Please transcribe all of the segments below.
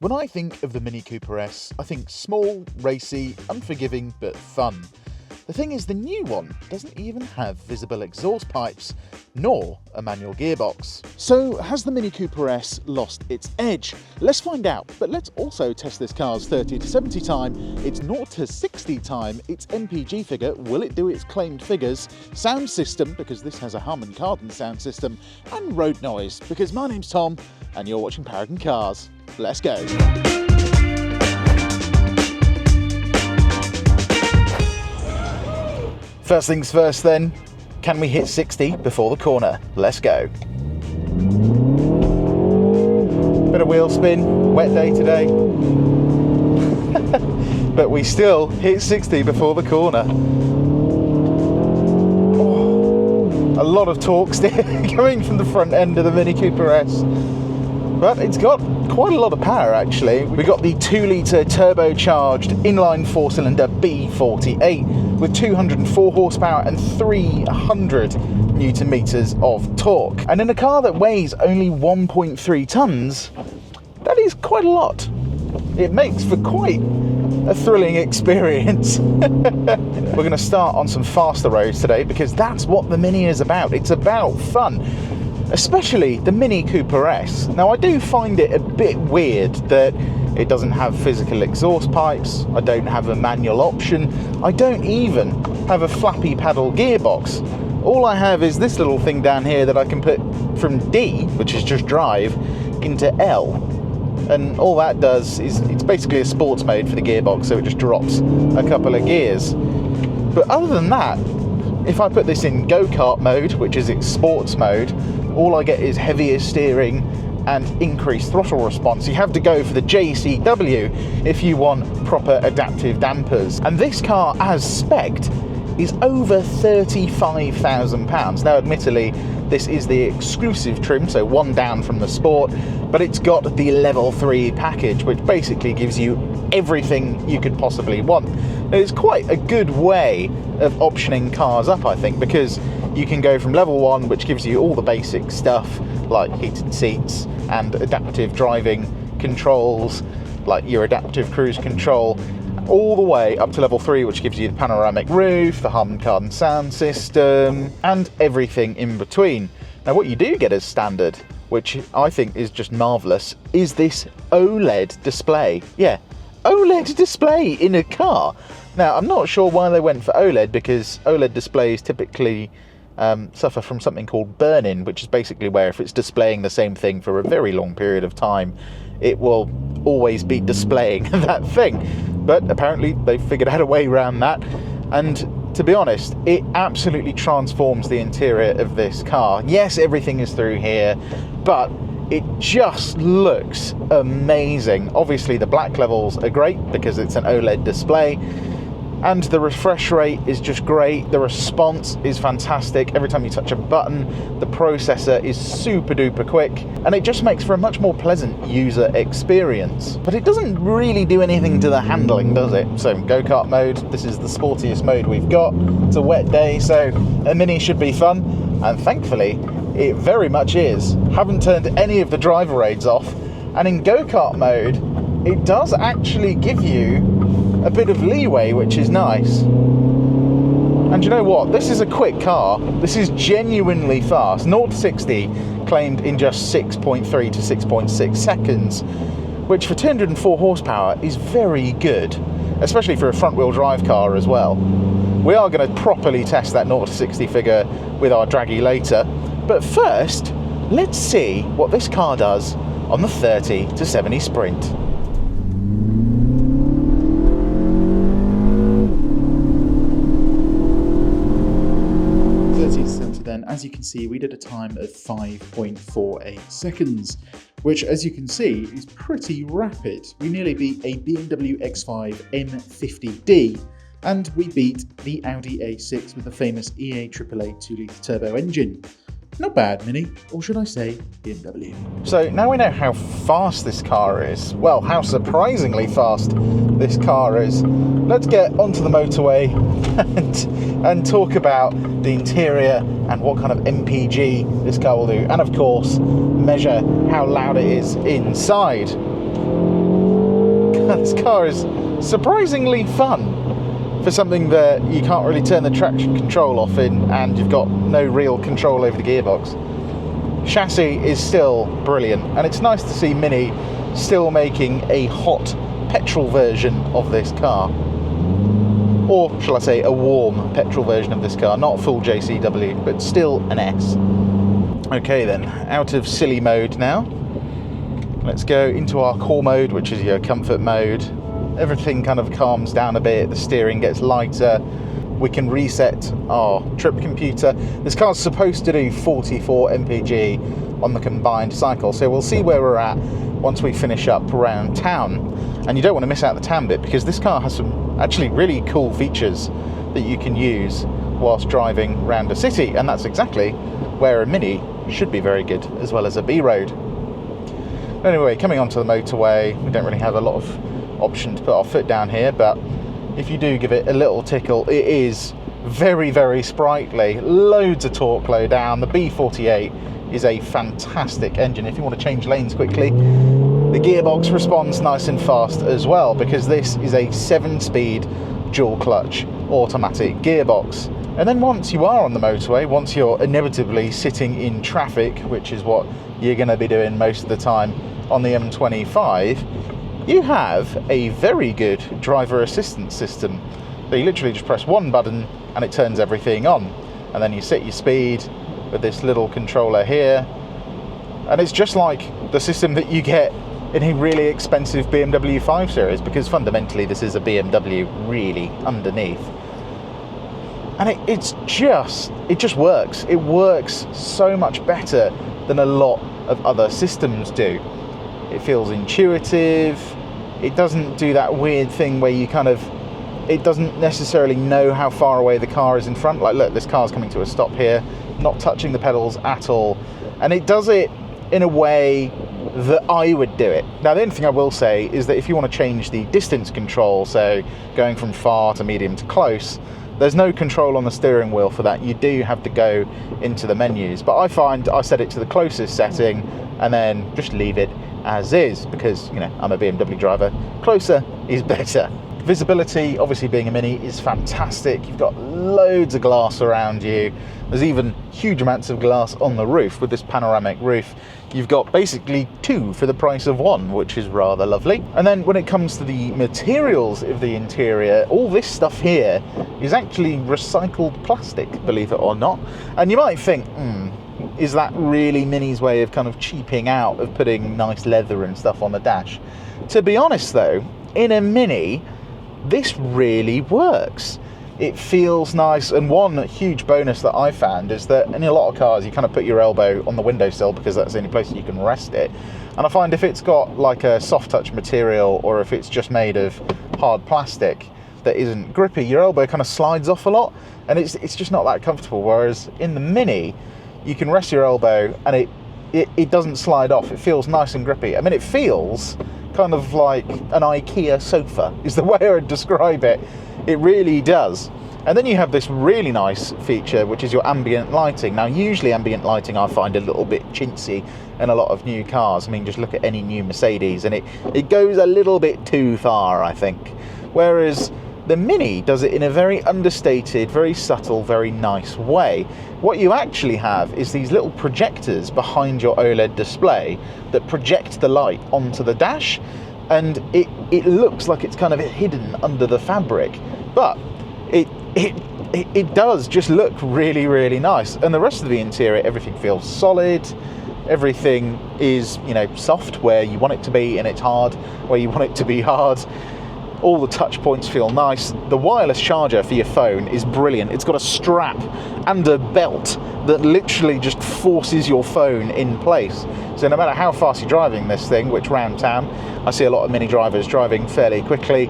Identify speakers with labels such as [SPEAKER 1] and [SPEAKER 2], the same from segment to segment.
[SPEAKER 1] When I think of the Mini Cooper S, I think small, racy, unforgiving, but fun. The thing is, the new one doesn't even have visible exhaust pipes, nor a manual gearbox. So, has the Mini Cooper S lost its edge? Let's find out, but let's also test this car's 30 to 70 time, its 0 to 60 time, its MPG figure, will it do its claimed figures, sound system, because this has a Harman Kardon sound system, and road noise, because my name's Tom, and you're watching Paragon Cars. Let's go. First things first then, can we hit 60 before the corner? Let's go. Bit of wheel spin, wet day today. But we still hit 60 before the corner. Oh, a lot of torque still coming from the front end of the Mini Cooper S. But it's got quite a lot of power actually. We got the 2-litre turbocharged inline 4-cylinder B48 with 204 horsepower and 300 newton meters of torque. And in a car that weighs only 1.3 tons, that is quite a lot. It makes for quite a thrilling experience. We're going to start on some faster roads today because that's what the Mini is about. It's about fun. Especially the Mini Cooper S. Now I do find it a bit weird that it doesn't have physical exhaust pipes, I don't have a manual option, I don't even have a flappy paddle gearbox. All I have is this little thing down here that I can put from D, which is just drive, into L. And all that does is, it's basically a sports mode for the gearbox, so it just drops a couple of gears. But other than that, if I put this in go-kart mode, which is its sports mode, all I get is heavier steering and increased throttle response. You have to go for the JCW if you want proper adaptive dampers. And this car, as spec'd, is over £35,000. Now, admittedly, this is the exclusive trim, so one down from the Sport, but it's got the level 3 package, which basically gives you everything you could possibly want. And it's quite a good way of optioning cars up, I think, because you can go from level 1, which gives you all the basic stuff, like heated seats and adaptive driving controls, like your adaptive cruise control, all the way up to level 3, which gives you the panoramic roof, the Harman Kardon sound system, and everything in between. Now, what you do get as standard, which I think is just marvellous, is this OLED display. Yeah, OLED display in a car. Now, I'm not sure why they went for OLED, because OLED displays typically suffer from something called burn-in, which is basically where if it's displaying the same thing for a very long period of time, it will always be displaying that thing. But apparently they've figured out a way around that, and to be honest, it absolutely transforms the interior of this car. Yes, everything is through here, but it just looks amazing. Obviously the black levels are great because it's an OLED display, and the refresh rate is just great. The response is fantastic. Every time you touch a button, the processor is super duper quick, and it just makes for a much more pleasant user experience. But it doesn't really do anything to the handling, does it? So go-kart mode, this is the sportiest mode we've got. It's a wet day, so a Mini should be fun, and thankfully it very much is. Haven't turned any of the driver aids off, and in go-kart mode it does actually give you a bit of leeway, which is nice. And you know what? This is a quick car. This is genuinely fast. 0 to 60 claimed in just 6.3 to 6.6 seconds, which for 204 horsepower is very good, especially for a front-wheel drive car as well. We are going to properly test that 0 to 60 figure with our draggy later, but first, let's see what this car does on the 30 to 70 sprint. Then, as you can see, we did a time of 5.48 seconds, which, as you can see, is pretty rapid. We nearly beat a BMW X5 M50D, and we beat the Audi A6 with the famous EA888 2-litre turbo engine. Not bad, Mini, or should I say BMW. So now we know how fast this car is. Well, how surprisingly fast this car is. Let's get onto the motorway and talk about the interior and what kind of MPG this car will do. And of course, measure how loud it is inside. this car is surprisingly fun for something that you can't really turn the traction control off in, and you've got no real control over the gearbox. Chassis is still brilliant, and it's nice to see Mini still making a hot petrol version of this car. Or shall I say a warm petrol version of this car, not full JCW, but still an S. Okay then, out of silly mode now. Let's go into our core mode, which is your comfort mode. Everything kind of calms down a bit, the steering gets lighter. We can reset our trip computer. This car's supposed to do 44 mpg on the combined cycle, so we'll see where we're at once we finish up around town. And you don't want to miss out the town bit, because this car has some actually really cool features that you can use whilst driving around a city, and that's exactly where a Mini should be very good, as well as a B-road. Anyway, coming onto the motorway, we don't really have a lot of option to put our foot down here, but if you do give it a little tickle, it is very, very sprightly. Loads of torque low down. The B48 is a fantastic engine. If you want to change lanes quickly, the gearbox responds nice and fast as well, because this is a 7-speed dual clutch automatic gearbox. And then once you are on the motorway, once you're inevitably sitting in traffic, which is what you're going to be doing most of the time on the M25, you have a very good driver assistance system. So you literally just press one button and it turns everything on. And then you set your speed with this little controller here. And it's just like the system that you get in a really expensive BMW 5 Series, because fundamentally this is a BMW really underneath. And it just works. It works so much better than a lot of other systems do. It feels intuitive. It doesn't do that weird thing where you it doesn't necessarily know how far away the car is in front. Like, look, this car's coming to a stop here, not touching the pedals at all. And it does it in a way that I would do it. Now, the only thing I will say is that if you want to change the distance control, so going from far to medium to close, there's no control on the steering wheel for that. You do have to go into the menus. But I find I set it to the closest setting and then just leave it as is, because, you know, I'm a BMW driver. Closer is better. Visibility, obviously being a Mini, is fantastic. You've got loads of glass around you. There's even huge amounts of glass on the roof. With this panoramic roof, you've got basically two for the price of one, which is rather lovely. And then when it comes to the materials of the interior, all this stuff here is actually recycled plastic, believe it or not. And you might think, is that really Mini's way of kind of cheaping out of putting nice leather and stuff on the dash? To be honest though, in a Mini, this really works. It feels nice, and one huge bonus that I found is that in a lot of cars you kind of put your elbow on the windowsill because that's the only place you can rest it. And I find if it's got like a soft touch material, or if it's just made of hard plastic that isn't grippy, your elbow kind of slides off a lot, and it's just not that comfortable. Whereas in the Mini, you can rest your elbow and it doesn't slide off. It feels nice and grippy. I mean, it feels kind of like an IKEA sofa is the way I would describe it. It really does. And then you have this really nice feature, which is your ambient lighting. Now, usually ambient lighting I find a little bit chintzy in a lot of new cars. I mean, just look at any new Mercedes and it goes a little bit too far, I think. Whereas the Mini does it in a very understated, very subtle, very nice way. What you actually have is these little projectors behind your OLED display that project the light onto the dash, and it looks like it's kind of hidden under the fabric, but it does just look really, really nice. And the rest of the interior, everything feels solid. Everything is, you know, soft where you want it to be, and it's hard where you want it to be hard. All the touch points feel nice. The wireless charger for your phone is brilliant. It's got a strap and a belt that literally just forces your phone in place. So no matter how fast you're driving this thing, which around town, I see a lot of Mini drivers driving fairly quickly,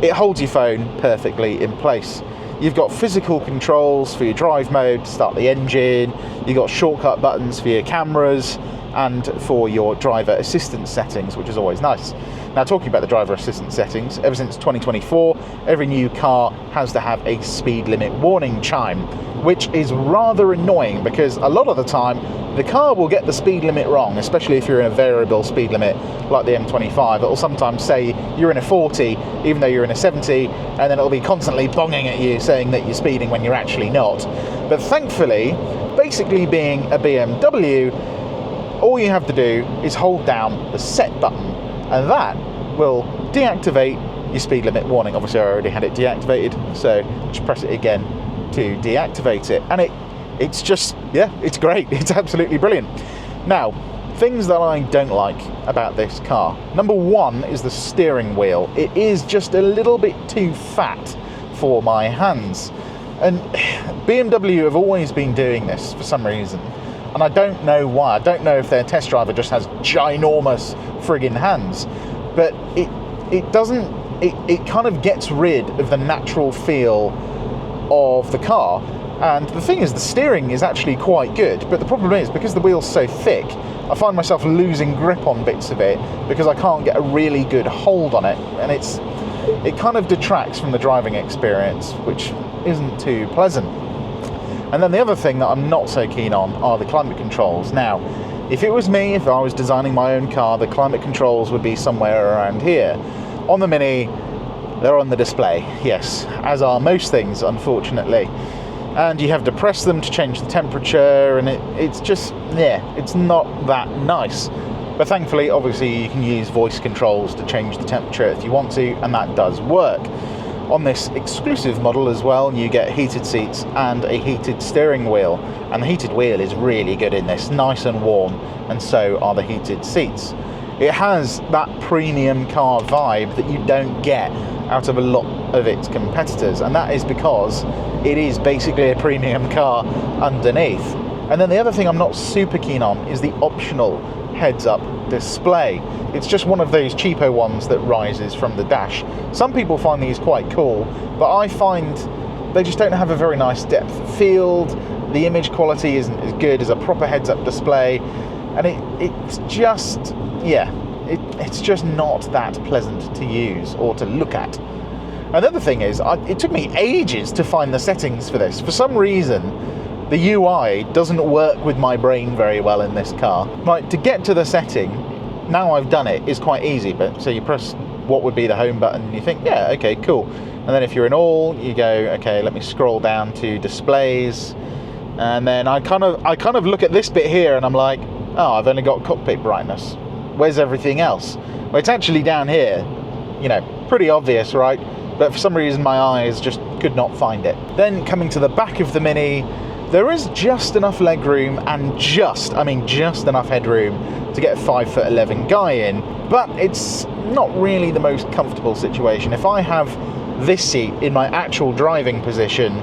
[SPEAKER 1] it holds your phone perfectly in place. You've got physical controls for your drive mode to start the engine. You've got shortcut buttons for your cameras and for your driver assistance settings, which is always nice. Now, talking about the driver assistance settings, ever since 2024, every new car has to have a speed limit warning chime, which is rather annoying because a lot of the time the car will get the speed limit wrong, especially if you're in a variable speed limit like the M25. It'll sometimes say you're in a 40 even though you're in a 70, and then it'll be constantly bonging at you saying that you're speeding when you're actually not. But thankfully, basically being a BMW, all you have to do is hold down the set button, and that will deactivate your speed limit warning. Obviously I already had it deactivated, so just press it again to deactivate it, and it's just, yeah, it's great. It's absolutely brilliant. Now, things that I don't like about this car. Number one is the steering wheel. It is just a little bit too fat for my hands. And BMW have always been doing this for some reason, and I don't know why. I don't know if their test driver just has ginormous friggin' hands, but it doesn't, it kind of gets rid of the natural feel of the car. And the thing is, the steering is actually quite good, but the problem is, because the wheel's so thick, I find myself losing grip on bits of it because I can't get a really good hold on it, and it kind of detracts from the driving experience, which isn't too pleasant. And then the other thing that I'm not so keen on are the climate controls. Now, if it was me, if I was designing my own car, the climate controls would be somewhere around here. On the Mini, they're on the display, yes, as are most things, unfortunately. And you have to press them to change the temperature, and it's just, yeah, it's not that nice. But thankfully, obviously, you can use voice controls to change the temperature if you want to, and that does work. On this exclusive model as well, you get heated seats and a heated steering wheel. And the heated wheel is really good in this, nice and warm, and so are the heated seats. It has that premium car vibe that you don't get out of a lot of its competitors, and that is because it is basically a premium car underneath. And then the other thing I'm not super keen on is the optional heads-up display. It's just one of those cheapo ones that rises from the dash. Some people find these quite cool, but I find they just don't have a very nice depth of field. The image quality isn't as good as a proper heads-up display, and it's just, yeah, it's just not that pleasant to use or to look at. Another thing is, it took me ages to find the settings for this. For some reason, the UI doesn't work with my brain very well in this car. Like, to get to the setting, now I've done it, is quite easy. But so you press what would be the home button, and you think, yeah, okay, cool. And then if you're in all, you go, okay, let me scroll down to displays, and then I kind of look at this bit here, and I'm like, oh, I've only got cockpit brightness. Where's everything else? Well, it's actually down here. You know, pretty obvious, right? But for some reason my eyes just could not find it. Then coming to the back of the Mini, there is just enough legroom and just enough headroom to get a 5'11" guy in, but it's not really the most comfortable situation. If I have this seat in my actual driving position,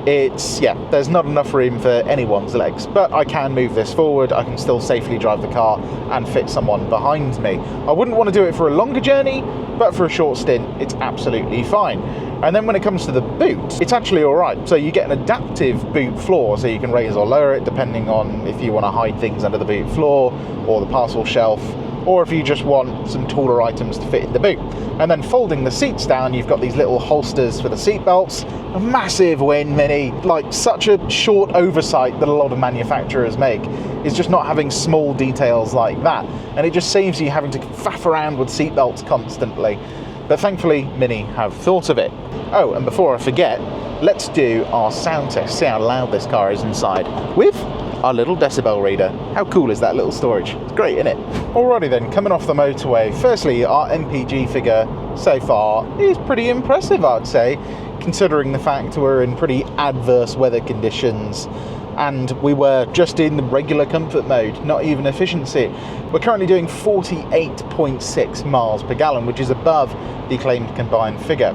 [SPEAKER 1] there's not enough room for anyone's legs, but I can move this forward. I can still safely drive the car and fit someone behind me. I wouldn't want to do it for a longer journey, but for a short stint, it's absolutely fine. And then when it comes to the boot, it's actually all right. So you get an adaptive boot floor, so you can raise or lower it depending on if you want to hide things under the boot floor or the parcel shelf, or if you just want some taller items to fit in the boot. And then folding the seats down, you've got these little holsters for the seat belts. A massive win, Mini. Like, such a short oversight that a lot of manufacturers make is just not having small details like that. And it just saves you having to faff around with seat belts constantly. But thankfully, Mini have thought of it. Oh, and before I forget, let's do our sound test, see how loud this car is inside with our little decibel reader. How cool is that little storage? It's great, isn't it? Alrighty then, coming off the motorway, firstly, our MPG figure so far is pretty impressive, I'd say, considering the fact we're in pretty adverse weather conditions and we were just in the regular comfort mode, not even efficiency. We're currently doing 48.6 miles per gallon, which is above the claimed combined figure.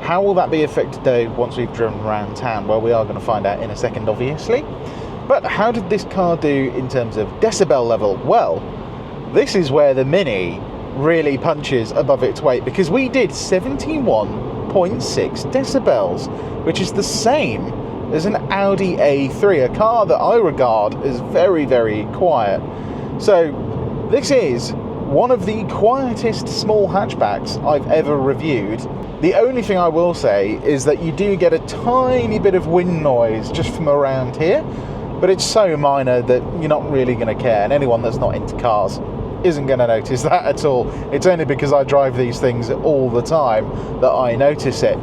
[SPEAKER 1] How will that be affected though once we've driven around town? Well, we are going to find out in a second, obviously. But how did this car do in terms of decibel level? Well, this is where the Mini really punches above its weight, because we did 71.6 decibels, which is the same as an Audi A3, a car that I regard as very, very quiet. So this is one of the quietest small hatchbacks I've ever reviewed. The only thing I will say is that you do get a tiny bit of wind noise just from around here, but it's so minor that you're not really going to care, and anyone that's not into cars isn't going to notice that at all. It's only because I drive these things all the time that I notice it.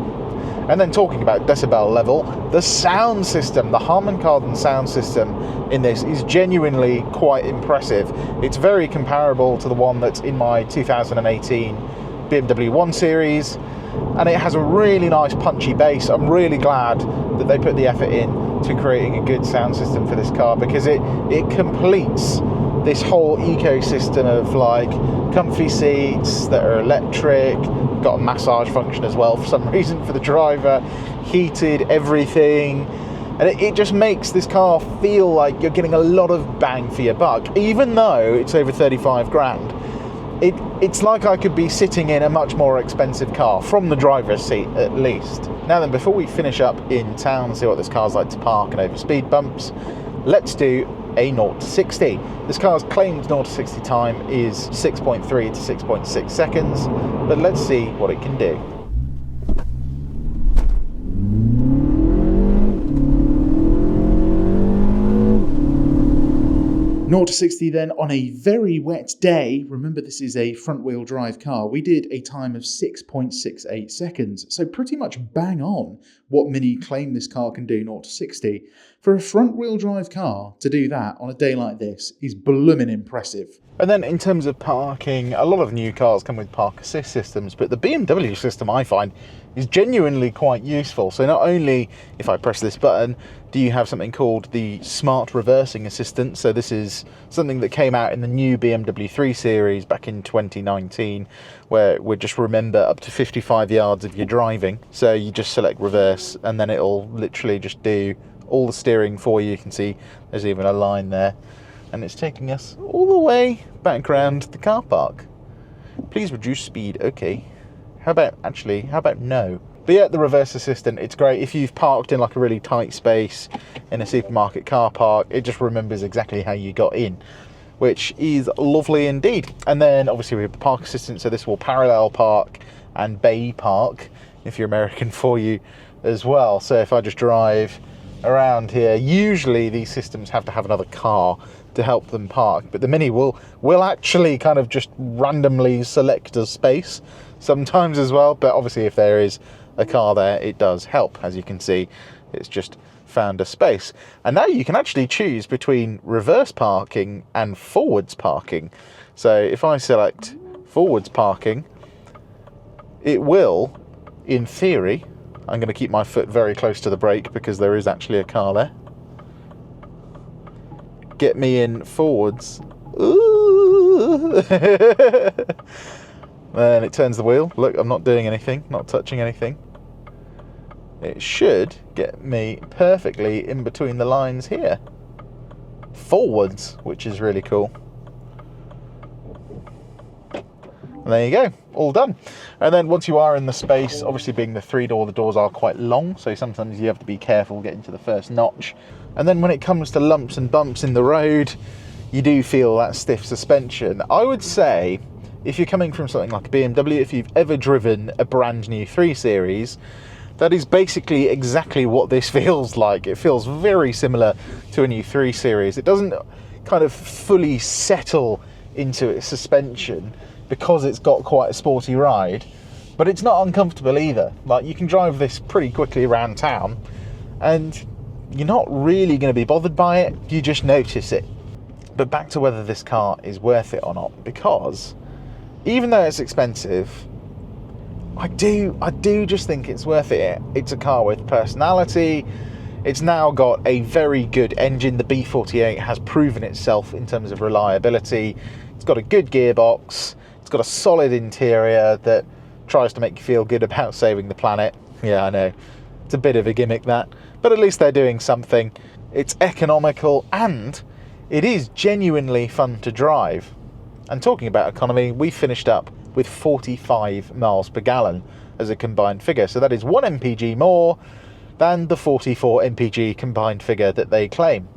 [SPEAKER 1] And then talking about decibel level, the sound system, the Harman Kardon sound system in this is genuinely quite impressive. It's very comparable to the one that's in my 2018 BMW 1 Series, and it has a really nice punchy bass. I'm really glad that they put the effort in to creating a good sound system for this car, because it completes this whole ecosystem of like comfy seats that are electric, got a massage function as well for some reason for the driver, heated everything, and it just makes this car feel like you're getting a lot of bang for your buck. Even though it's over 35 grand, it's like I could be sitting in a much more expensive car, from the driver's seat at least. Now then, before we finish up in town, see what this car's like to park and over speed bumps, let's do a 0 to 60. This car's claimed 0 to 60 time is 6.3 to 6.6 seconds, but let's see what it can do. 0 to 60 then on a very wet day. Remember, this is a front wheel drive car. We did a time of 6.68 seconds. So pretty much bang on what Mini claim this car can do 0 to 60. For a front wheel drive car to do that on a day like this is blooming impressive. And then in terms of parking, a lot of new cars come with park assist systems, but the BMW system I find is genuinely quite useful. So not only if I press this button, do you have something called the smart reversing assistant. So this is something that came out in the new BMW 3 Series back in 2019, where it would just remember up to 55 yards of your driving. So you just select reverse and then it'll literally just do all the steering for you. You can see there's even a line there. And it's taking us all the way back around the car park. Please reduce speed. Okay. How about no? But yeah, the reverse assistant, it's great. If you've parked in like a really tight space in a supermarket car park, it just remembers exactly how you got in, which is lovely indeed. And then obviously we have the park assistant, so this will parallel park and bay park, if you're American, for you as well. So if I just drive around here, usually these systems have to have another car to help them park, but the Mini will actually kind of just randomly select a space sometimes as well. But obviously if there is a car there, it does help. As you can see, it's just found a space. And now you can actually choose between reverse parking and forwards parking. So if I select forwards parking, it will, in theory, I'm going to keep my foot very close to the brake because there is actually a car there, get me in forwards. Ooh. Then it turns the wheel. Look, I'm not doing anything, not touching anything. It should get me perfectly in between the lines here. Forwards, which is really cool. And there you go, all done. And then once you are in the space, obviously being the 3-door, the doors are quite long, so sometimes you have to be careful getting to the first notch. And then when it comes to lumps and bumps in the road, you do feel that stiff suspension. I would say, if you're coming from something like a BMW, if you've ever driven a brand new 3 Series, that is basically exactly what this feels like. It feels very similar to a new 3 Series. It doesn't kind of fully settle into its suspension because it's got quite a sporty ride, but it's not uncomfortable either. Like, you can drive this pretty quickly around town and you're not really going to be bothered by it, you just notice it. But back to whether this car is worth it or not, because even though it's expensive, I do just think it's worth it. It's a car with personality. It's now got a very good engine. The B48 has proven itself in terms of reliability. It's got a good gearbox. It's got a solid interior that tries to make you feel good about saving the planet. Yeah, I know. It's a bit of a gimmick, that. But at least they're doing something. It's economical and it is genuinely fun to drive. And talking about economy, we finished up with 45 miles per gallon as a combined figure. So that is 1 mpg more than the 44 mpg combined figure that they claim.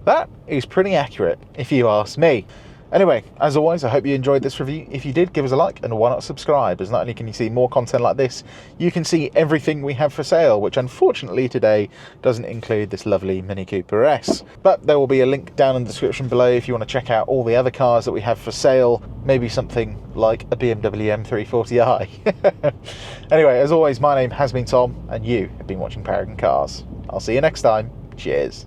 [SPEAKER 1] That is pretty accurate, if you ask me. Anyway, as always, I hope you enjoyed this review. If you did, give us a like, and why not subscribe, as not only can you see more content like this, you can see everything we have for sale, which unfortunately today doesn't include this lovely Mini Cooper S. But there will be a link down in the description below if you want to check out all the other cars that we have for sale, maybe something like a BMW M340i. Anyway, as always, my name has been Tom, and you have been watching Paragon Cars. I'll see you next time. Cheers.